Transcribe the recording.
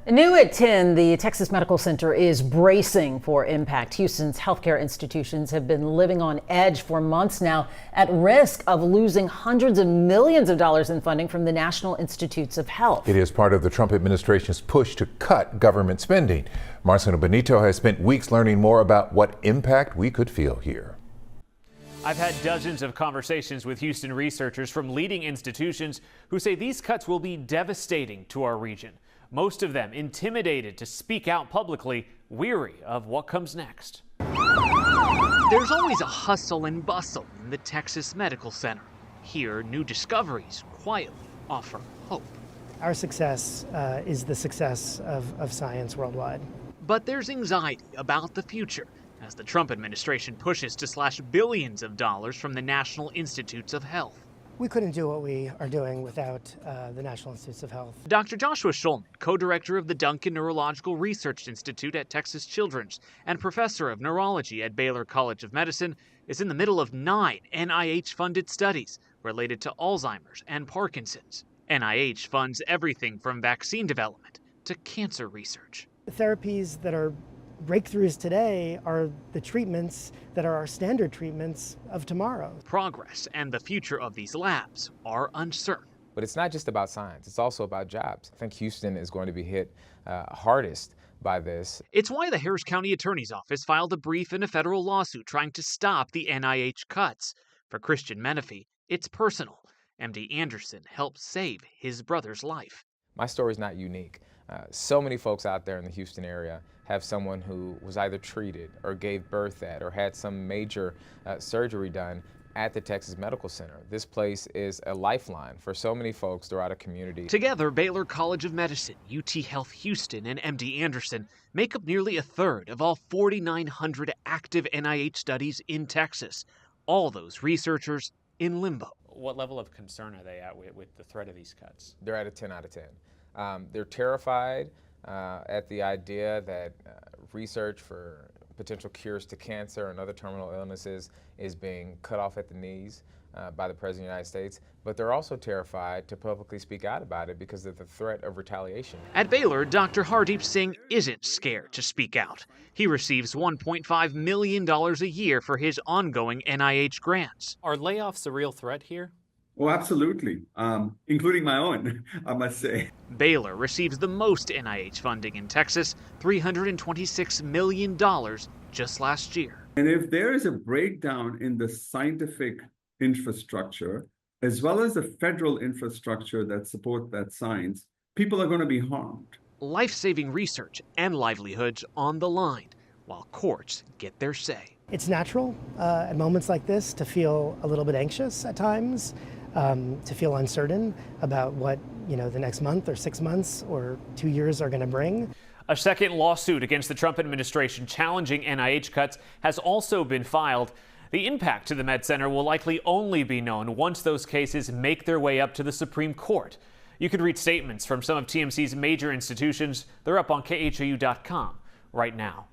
New at 10, the Texas Medical Center is bracing for impact. Houston's healthcare institutions have been living on edge for months now, at risk of losing hundreds of millions of dollars in funding from the National Institutes of Health. It is part of the Trump administration's push to cut government spending. Marcelo Benito has spent weeks learning more about what impact we could feel here. I've had dozens of conversations with Houston researchers from leading institutions who say these cuts will be devastating to our region. Most of them intimidated to speak out publicly, weary of what comes next. There's always a hustle and bustle in the Texas Medical Center. Here, new discoveries quietly offer hope. Our success is the success of science worldwide. But there's anxiety about the future as the Trump administration pushes to slash billions of dollars from the National Institutes of Health. We couldn't do what we are doing without the National Institutes of Health. Dr. Joshua Schulman, co-director of the Duncan Neurological Research Institute at Texas Children's and professor of neurology at Baylor College of Medicine, is in the middle of 9 NIH-funded studies related to Alzheimer's and Parkinson's. NIH funds everything from vaccine development to cancer research. The therapies that are breakthroughs today are the treatments that are our standard treatments of tomorrow. Progress and the future of these labs are uncertain. But it's not just about science, it's also about jobs. I think Houston is going to be hit hardest by this. It's why the Harris County Attorney's Office filed a brief in a federal lawsuit trying to stop the NIH cuts. For Christian Menefee, it's personal. MD Anderson helped save his brother's life. My story is not unique. So many folks out there in the Houston area have someone who was either treated or gave birth at or had some major surgery done at the Texas Medical Center. This place is a lifeline for so many folks throughout a community. Together, Baylor College of Medicine, UT Health Houston, and MD Anderson make up nearly a third of all 4,900 active NIH studies in Texas. All those researchers in limbo. What level of concern are they at with the threat of these cuts? They're at a 10 out of 10. They're terrified at the idea that research for potential cures to cancer and other terminal illnesses is being cut off at the knees by the President of the United States, but they're also terrified to publicly speak out about it because of the threat of retaliation. At Baylor, Dr. Hardeep Singh isn't scared to speak out. He receives $1.5 million a year for his ongoing NIH grants. Are layoffs a real threat here? Oh, absolutely, including my own, I must say. Baylor receives the most NIH funding in Texas, $326 million just last year. And if there is a breakdown in the scientific infrastructure, as well as the federal infrastructure that support that science, people are going to be harmed. Life-saving research and livelihoods on the line, while courts get their say. It's natural at moments like this to feel a little bit anxious at times, to feel uncertain about what the next month or 6 months or 2 years are going to bring. A second lawsuit against the Trump administration challenging NIH cuts has also been filed. The impact to the Med Center will likely only be known once those cases make their way up to the Supreme Court. You can read statements from some of TMC's major institutions. They're up on KHOU.com right now.